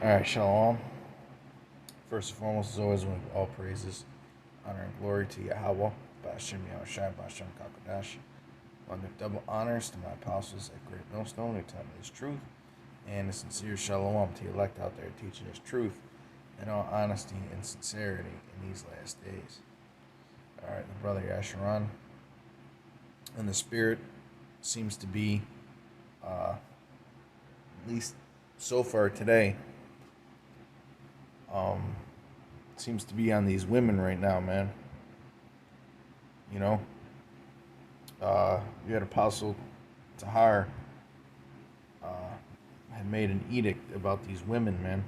Alright, Shalom. First and foremost, as always, we all praises, honor, and glory to Yahweh, Ba'ashem Yahushai, Ba'ashem Kakodash. One double honors to my apostles at Great Millstone who tell me this truth, and a sincere Shalom to the elect out there teaching this truth in all honesty and sincerity in these last days. Alright, the brother Yasharan, and the spirit seems to be, at least so far today, seems to be on these women right now, man. You know, you had Apostle Tahar had made an edict about these women, man,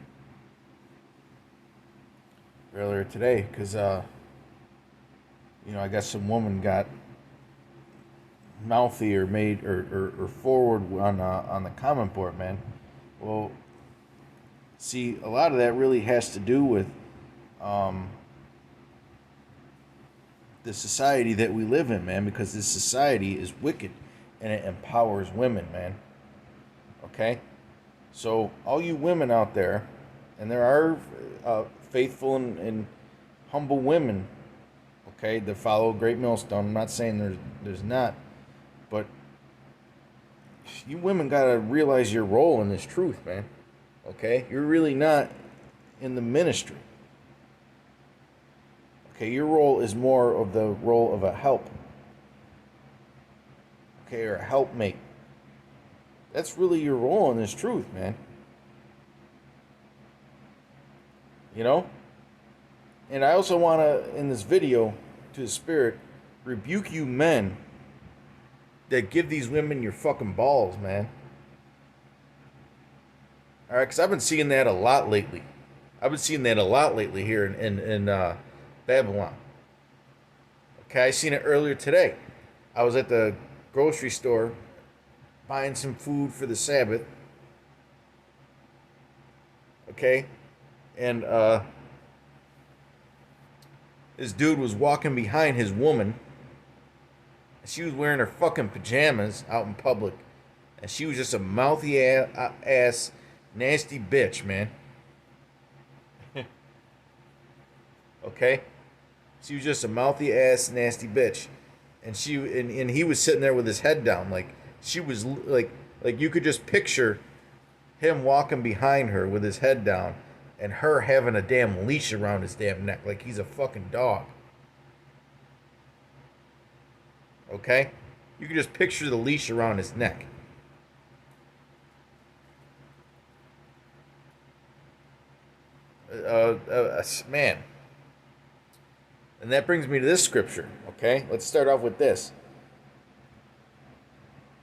earlier today, because I guess some woman got mouthy or made or forward on the comment board, man. Well, see, a lot of that really has to do with the society that we live in, man, because this society is wicked and it empowers women, man. Okay? So, all you women out there, and there are faithful and humble women, okay, that follow Great Millstone. I'm not saying there's not, but you women gotta realize your role in this truth, man. Okay? You're really not in the ministry. Okay, your role is more of the role of a help. Okay, or a helpmate. That's really your role in this truth, man. You know? And I also want to, in this video, to the spirit, rebuke you men that give these women your fucking balls, man. Alright, because I've been seeing that a lot lately. Here in Babylon. Okay, I seen it earlier today. I was at the grocery store buying some food for the Sabbath. Okay? And this dude was walking behind his woman. She was wearing her fucking pajamas out in public. And she was just a mouthy ass nasty bitch, man. Okay? She was just a mouthy ass nasty bitch. And he was sitting there with his head down, like she was like you could just picture him walking behind her with his head down and her having a damn leash around his damn neck like he's a fucking dog. Okay? You could just picture the leash around his neck. Man. And that brings me to this scripture, okay? Let's start off with this.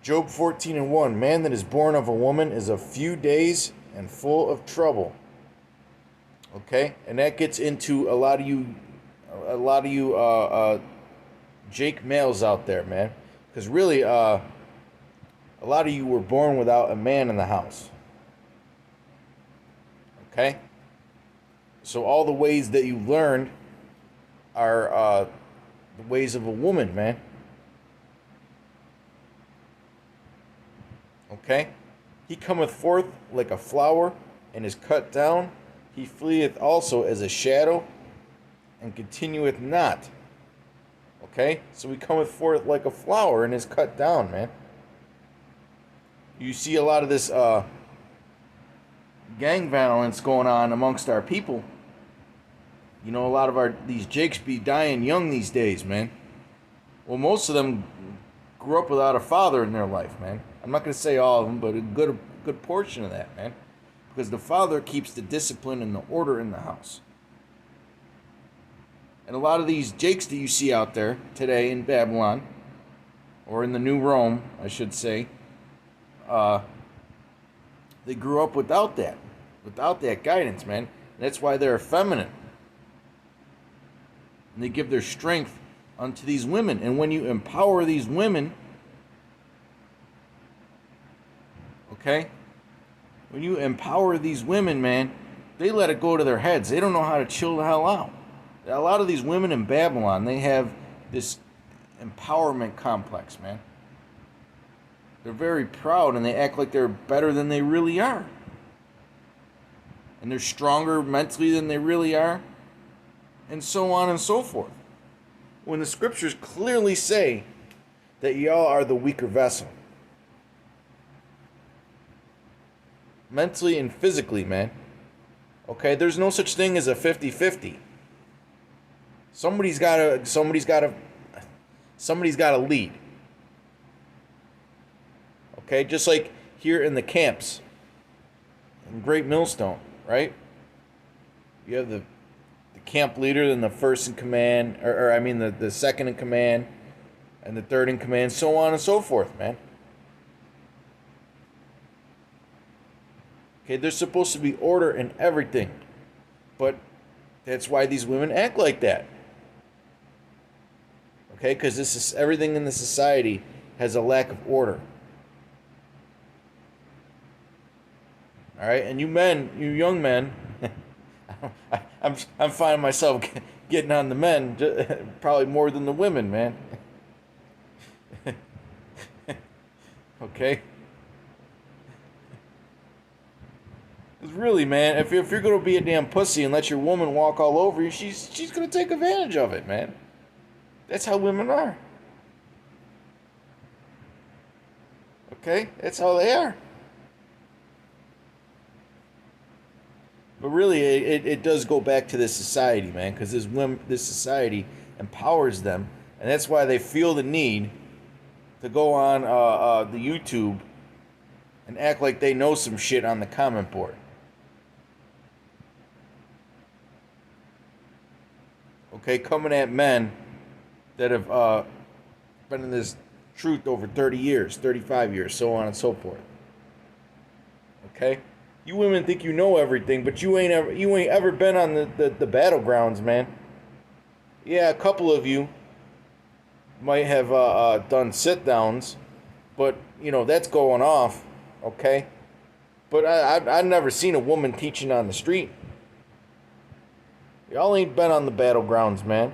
Job 14:1. Man that is born of a woman is of few days and full of trouble. Okay? And that gets into a lot of you Jake males out there, man. Because really, a lot of you were born without a man in the house. Okay? So all the ways that you learned are the ways of a woman, man. Okay? He cometh forth like a flower and is cut down. He fleeth also as a shadow and continueth not. Okay? So he cometh forth like a flower and is cut down, man. You see a lot of this gang violence going on amongst our people. You know, a lot of these Jakes be dying young these days, man. Well, most of them grew up without a father in their life, man. I'm not going to say all of them, but a good portion of that, man. Because the father keeps the discipline and the order in the house. And a lot of these Jakes that you see out there today in Babylon, or in the New Rome, I should say, they grew up without that guidance, man. And that's why they're effeminate. And they give their strength unto these women. And when you empower these women, okay? When you empower these women, man, they let it go to their heads. They don't know how to chill the hell out. A lot of these women in Babylon, they have this empowerment complex, man. They're very proud and they act like they're better than they really are. and they're stronger mentally than they really are, and so on and so forth. When the scriptures clearly say that y'all are the weaker vessel. Mentally and physically, man. Okay, there's no such thing as a 50-50. Somebody's gotta lead. Okay, just like here in the camps in Great Millstone, right? You have the camp leader, then the first in command, or I mean the second in command, and the third in command, so on and so forth, man. Okay, there's supposed to be order in everything, but that's why these women act like that. Okay, because this is everything in the society has a lack of order. All right, and you men, you young men, I'm finding myself getting on the men probably more than the women, man. Okay. Because really, man, if you're gonna be a damn pussy and let your woman walk all over you, she's gonna take advantage of it, man. That's how women are. Okay, that's how they are. But really, it does go back to this society, man, because this society empowers them, and that's why they feel the need to go on the YouTube and act like they know some shit on the comment board. Okay, coming at men that have been in this truth over 30 years, 35 years, so on and so forth. Okay? You women think you know everything, but you ain't ever been on the battlegrounds, man. Yeah, a couple of you might have done sit-downs, but, you know, that's going off, okay? But I've never seen a woman teaching on the street. Y'all ain't been on the battlegrounds, man.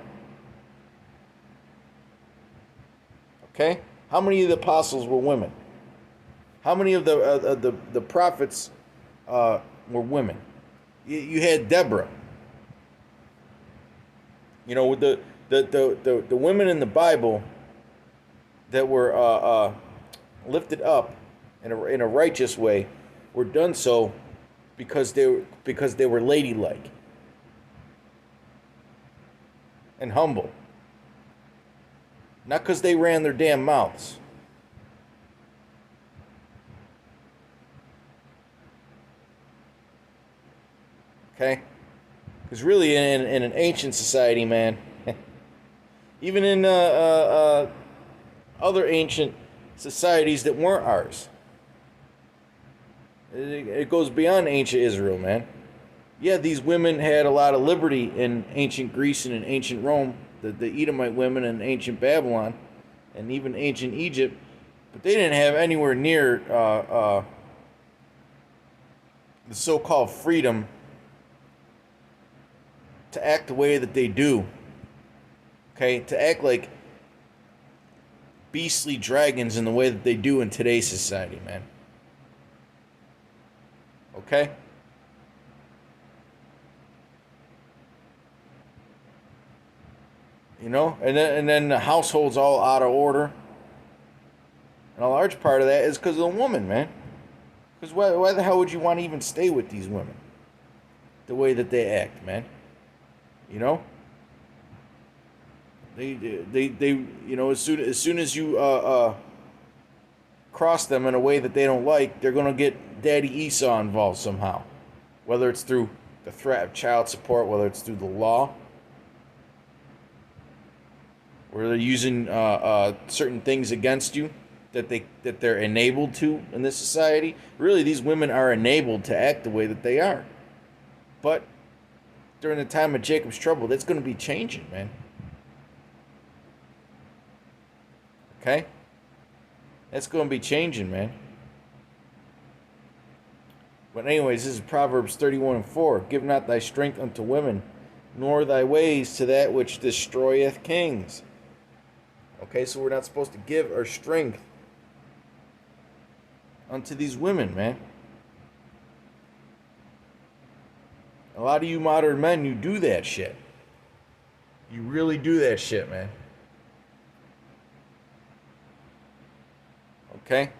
Okay? How many of the apostles were women? How many of the prophets were women? You had Deborah. You know, with the women in the Bible that were lifted up in a righteous way were done so because they were ladylike and humble. Not because they ran their damn mouths. Okay? Because really, in an ancient society, man, even in other ancient societies that weren't ours, it goes beyond ancient Israel, man. Yeah, these women had a lot of liberty in ancient Greece and in ancient Rome, the Edomite women in ancient Babylon, and even ancient Egypt, but they didn't have anywhere near the so-called freedom to act the way that they do. Okay, to act like beastly dragons in the way that they do in today's society, man. Okay? You know, and then the household's all out of order. And a large part of that is because of the woman, man. Because why the hell would you want to even stay with these women? The way that they act, man. You know? They you know, as soon as you cross them in a way that they don't like, they're gonna get Daddy Esau involved somehow. Whether it's through the threat of child support, whether it's through the law, where they're using certain things against you that they're enabled to in this society. Really, these women are enabled to act the way that they are. But during the time of Jacob's trouble, that's going to be changing, man. Okay? That's going to be changing, man. But anyways, this is Proverbs 31:4. Give not thy strength unto women, nor thy ways to that which destroyeth kings. Okay, so we're not supposed to give our strength unto these women, man. A lot of you modern men, you do that shit. You really do that shit, man. Okay?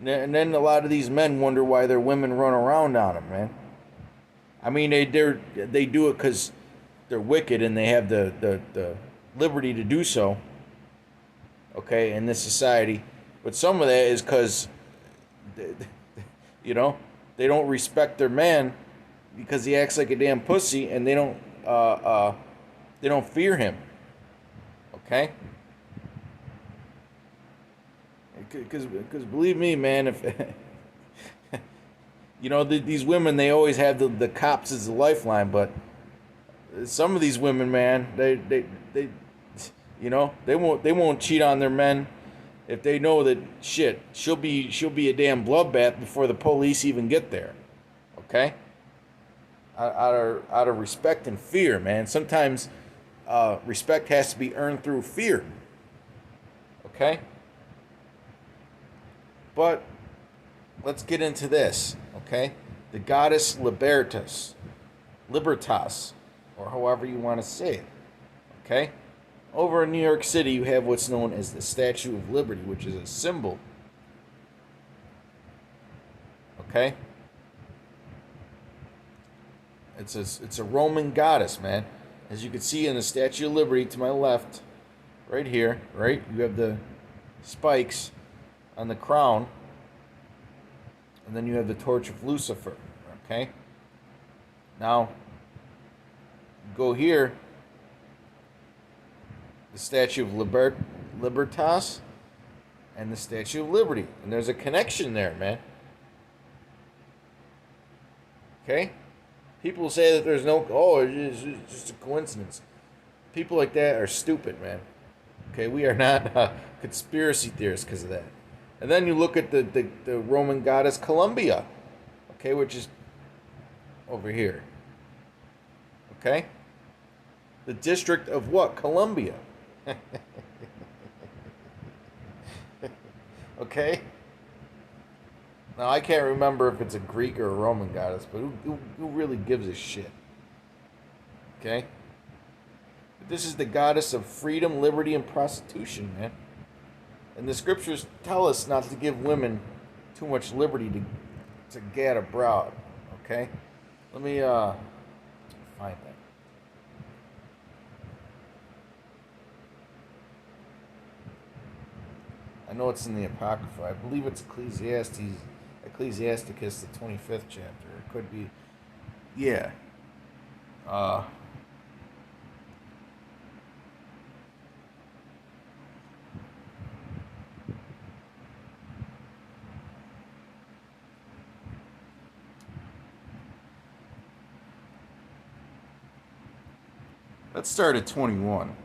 And then a lot of these men wonder why their women run around on them, man. I mean, they do it because they're wicked and they have the liberty to do so. Okay, in this society. But some of that is because, you know, they don't respect their man because he acts like a damn pussy, and they don't fear him. Okay? Because believe me, man, if you know, these women, they always have the cops as a lifeline, but some of these women, man, they you know, they won't cheat on their men if they know that shit, she'll be a damn bloodbath before the police even get there. Okay? Out of respect and fear, man. Sometimes respect has to be earned through fear. Okay? But let's get into this, okay? The goddess Libertas, or however you want to say it, okay? Over in New York City, you have what's known as the Statue of Liberty, which is a symbol, okay? It's a Roman goddess, man. As you can see in the Statue of Liberty to my left, right here, right? You have the spikes on the crown, and then you have the torch of Lucifer, okay? Now, go here, the Statue of Libertas, and the Statue of Liberty, and there's a connection there, man. Okay? People say that there's no, it's just a coincidence. People like that are stupid, man. Okay, we are not conspiracy theorists because of that. And then you look at the Roman goddess Columbia, okay, which is over here. Okay? The district of what? Columbia. Okay? Now, I can't remember if it's a Greek or a Roman goddess, but who really gives a shit? Okay? But this is the goddess of freedom, liberty, and prostitution, man. And the scriptures tell us not to give women too much liberty to gad abroad. Okay? Let me find that. I know it's in the Apocrypha. I believe it's Ecclesiasticus, the 25th chapter. It could be, yeah. Let's start at 21.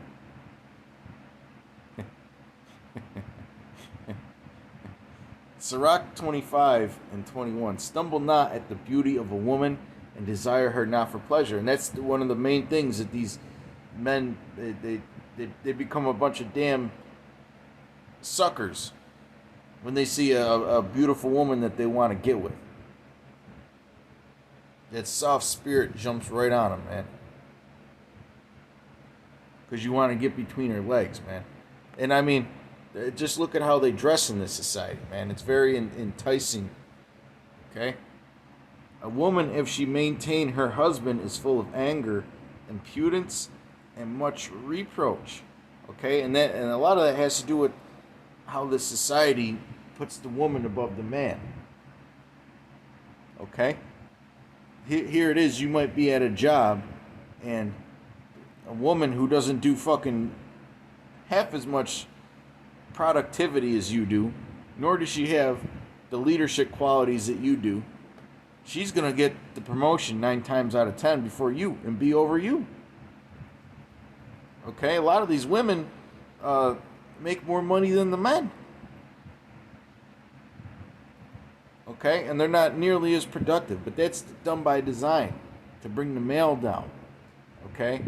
Sirach 25 and 21. Stumble not at the beauty of a woman, and desire her not for pleasure. And that's one of the main things that these men, they become a bunch of damn suckers when they see a beautiful woman that they want to get with. That soft spirit jumps right on them, man. Because you want to get between her legs, man. And I mean, just look at how they dress in this society, man. It's very enticing. Okay? A woman, if she maintain her husband, is full of anger, impudence, and much reproach. Okay? And a lot of that has to do with how the society puts the woman above the man. Okay? Here it is, you might be at a job, and a woman who doesn't do fucking half as much productivity as you do, nor does she have the leadership qualities that you do, she's going to get the promotion 9 times out of 10 before you and be over you. Okay? A lot of these women make more money than the men. Okay? And they're not nearly as productive, but that's done by design to bring the male down. Okay?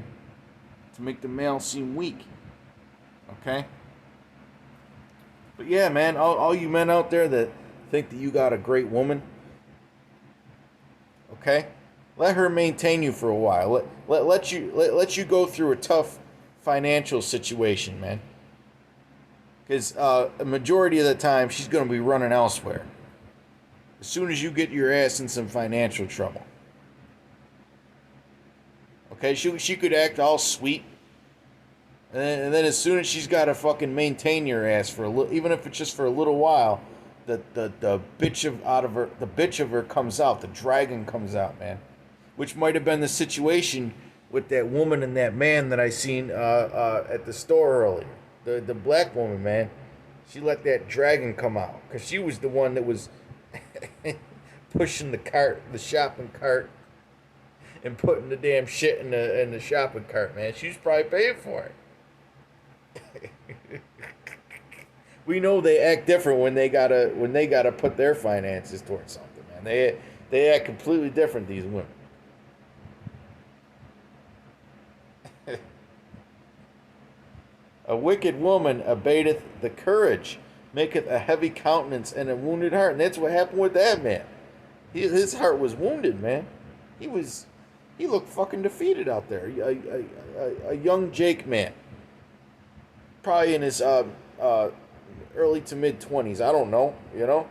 To make the male seem weak. Okay? But yeah, man, all you men out there that think that you got a great woman, okay? Let her maintain you for a while. Let you go through a tough financial situation, man. Because a majority of the time, she's going to be running elsewhere. As soon as you get your ass in some financial trouble. Okay, she could act all sweet. And then as soon as she's got to fucking maintain your ass for a little, even if it's just for a little while, the bitch of her comes out. The dragon comes out, man. Which might have been the situation with that woman and that man that I seen at the store earlier. The black woman, man. She let that dragon come out because she was the one that was pushing the shopping cart, and putting the damn shit in the shopping cart, man. She was probably paying for it. We know they act different when they gotta put their finances towards something, man. They act completely different, these women. A wicked woman abateth the courage, maketh a heavy countenance and a wounded heart. And that's what happened with that man. His heart was wounded, man. He looked fucking defeated out there. A young Jake man. Probably in his early to mid 20s. I don't know, you know?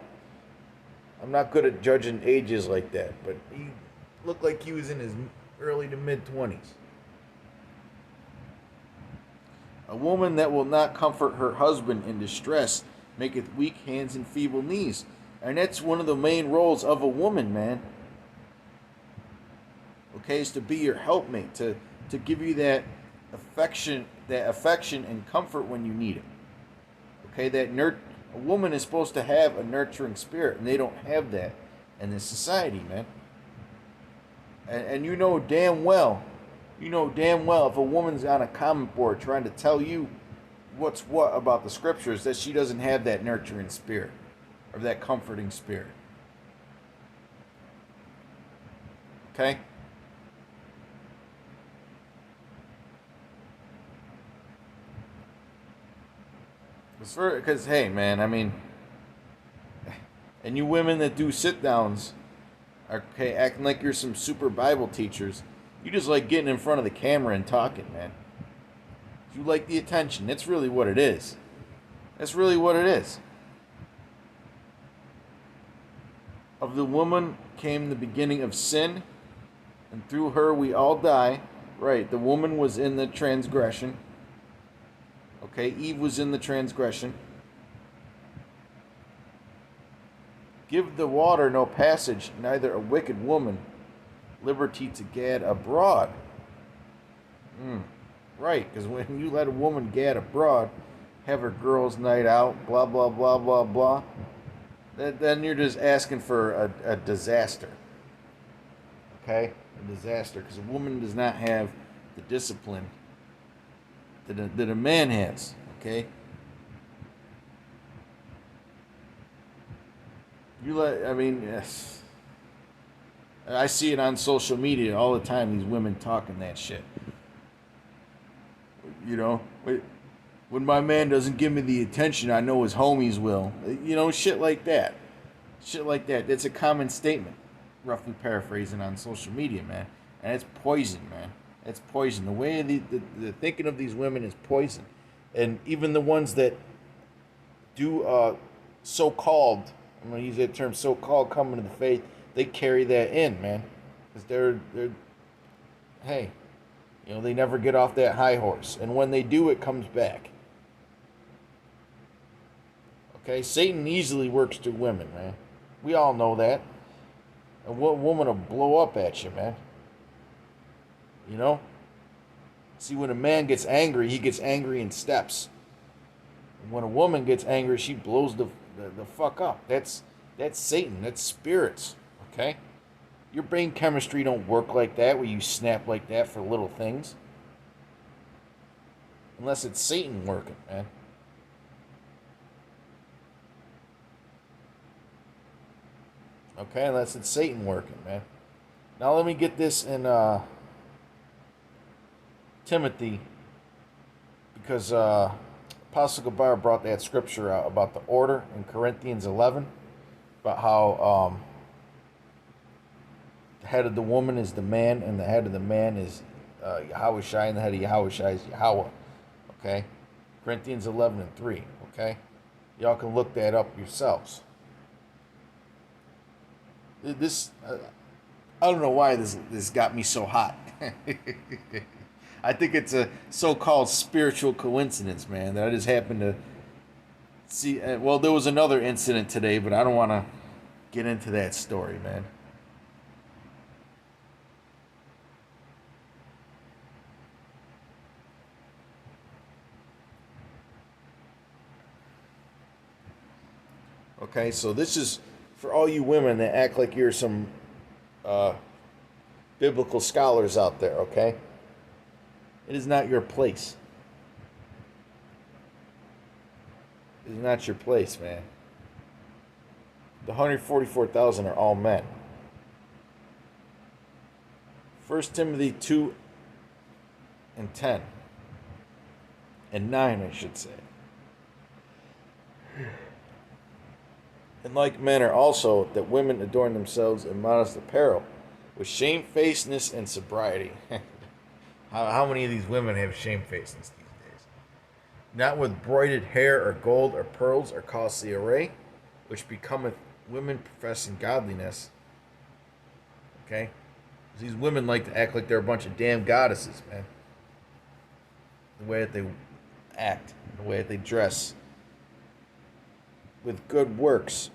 I'm not good at judging ages like that, but he looked like he was in his early to mid 20s. A woman that will not comfort her husband in distress maketh weak hands and feeble knees. And that's one of the main roles of a woman, man. Okay, is to be your helpmate, to give you that affection and comfort when you need it. Okay, a woman is supposed to have a nurturing spirit, and they don't have that in this society, man. And you know damn well if a woman's on a comment board trying to tell you what's what about the scriptures, that she doesn't have that nurturing spirit or that comforting spirit. Okay? Because, hey, man, I mean, and you women that do sit-downs, okay, acting like you're some super Bible teachers, you just like getting in front of the camera and talking, man. You like the attention. That's really what it is. That's really what it is. Of the woman came the beginning of sin, and through her we all die. Right, the woman was in the transgression. Okay, Eve was in the transgression. Give the water no passage, neither a wicked woman liberty to gad abroad. Right, because when you let a woman gad abroad, have her girls' night out, blah, blah, blah, blah, blah, then you're just asking for a disaster. Okay? A disaster, because a woman does not have the discipline that a man has. Okay? Yes. I see it on social media all the time, these women talking that shit. You know, when my man doesn't give me the attention I know his homies will. You know, shit like that. Shit like that. That's a common statement, roughly paraphrasing, on social media, man. And it's poison, man. It's poison. The way the thinking of these women is poison. And even the ones that do so-called, I'm going to use that term, so-called, come into the faith, they carry that in, man. Because they're hey, you know, they never get off that high horse. And when they do, it comes back. Okay? Satan easily works through women, man. We all know that. A woman will blow up at you, man. You know? See, when a man gets angry, he gets angry in steps. And when a woman gets angry, she blows the fuck up. That's Satan. That's spirits. Okay? Your brain chemistry don't work like that, where you snap like that for little things. Unless it's Satan working, man. Okay, unless it's Satan working, man. Now let me get this in Timothy, because Apostle Gabar brought that scripture out about the order in Corinthians 11, about how head of the woman is the man, and the head of the man is Yahweh Shai, and the head of Yahweh Shai is Yahweh. Okay? Corinthians 11:3. Okay? Y'all can look that up yourselves. This, I don't know why this got me so hot. I think it's a so-called spiritual coincidence, man, that I just happened to see. Well, there was another incident today, but I don't want to get into that story, man. Okay, so this is for all you women that act like you're some biblical scholars out there, okay? It is not your place. It is not your place, man. The 144,000 are all men. 1 Timothy 2 and 10. And 9, I should say. And like men are also, that women adorn themselves in modest apparel, with shamefacedness and sobriety. How many of these women have shamefacedness these days? Not with broided hair or gold or pearls or costly array, which becometh women professing godliness. Okay? These women like to act like they're a bunch of damn goddesses, man. The way that they act, the way that they dress. With good works.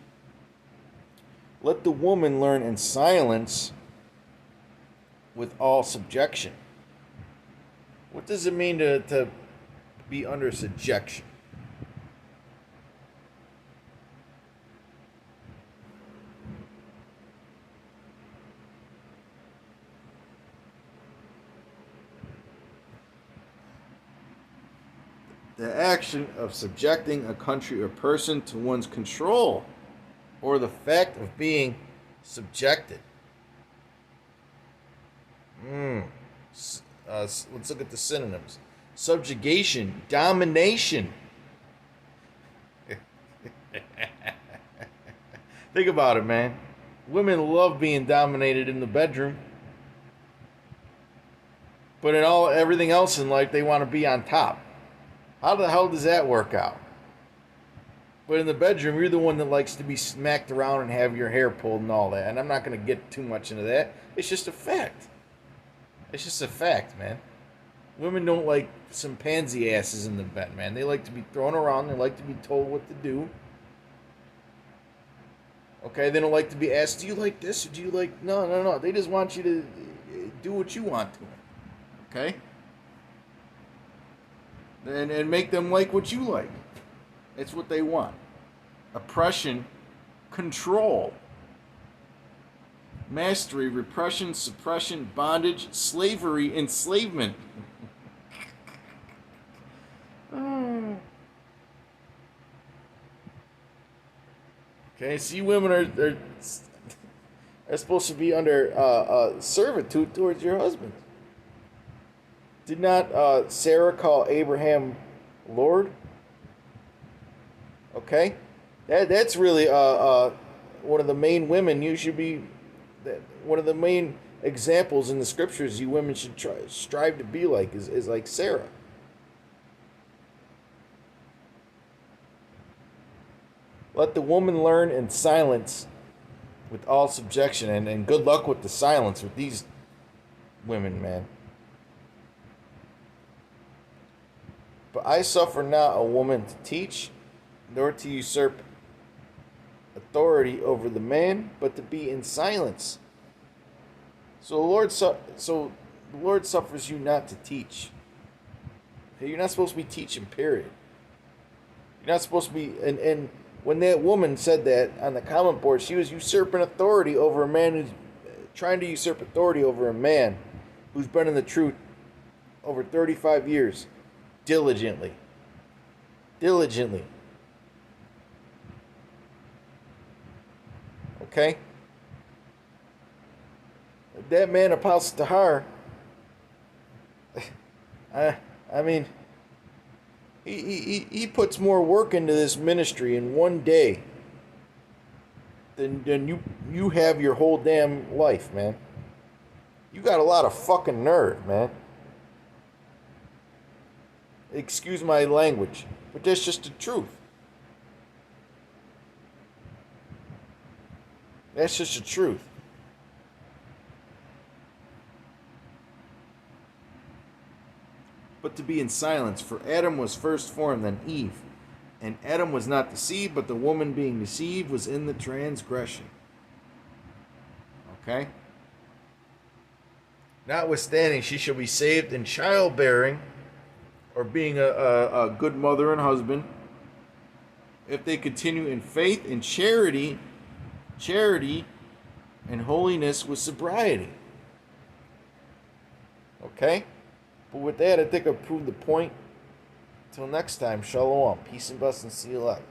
Let the woman learn in silence with all subjection. What does it mean to be under subjection? The action of subjecting a country or person to one's control, or the fact of being subjected. Let's look at the synonyms. Subjugation, domination. Think about it, man. Women love being dominated in the bedroom. But in everything else in life, they want to be on top. How the hell does that work out? But in the bedroom, you're the one that likes to be smacked around and have your hair pulled and all that. And I'm not going to get too much into that. It's just a fact. It's just a fact, man. Women don't like some pansy asses in the bed, man. They like to be thrown around. They like to be told what to do. Okay, they don't like to be asked, do you like this or do you like... No. They just want you to do what you want to them. Okay? And make them like what you like. It's what they want. Oppression, control, mastery, repression, suppression, bondage, slavery, enslavement. Okay, see, women are supposed to be under servitude towards your husband. Did not Sarah call Abraham Lord? Okay, that's really one of the main women. You should be one of the main examples in the scriptures. You women should strive to be like is like Sarah. Let the woman learn in silence, with all subjection, and good luck with the silence with these women, man. But I suffer not a woman to teach, nor to usurp authority over the man, but to be in silence. So the Lord suffers you not to teach. Okay, you're not supposed to be teaching, period. You're not supposed to be, and when that woman said that on the comment board, she was usurping authority over a man who's trying to usurp authority over a man who's been in the truth over 35 years. Diligently. Okay? That man, Apostle Tahar, I mean, he puts more work into this ministry in one day than you have your whole damn life, man. You got a lot of fucking nerve, man. Excuse my language, but that's just the truth. That's just the truth. But to be in silence, for Adam was first formed, then Eve. And Adam was not deceived, but the woman being deceived was in the transgression. Okay? Notwithstanding, she shall be saved in childbearing, or being a good mother and husband, if they continue in faith and charity, and holiness with sobriety. Okay? But with that, I think I've proved the point. Until next time, shalom. Peace and blessings. See you later.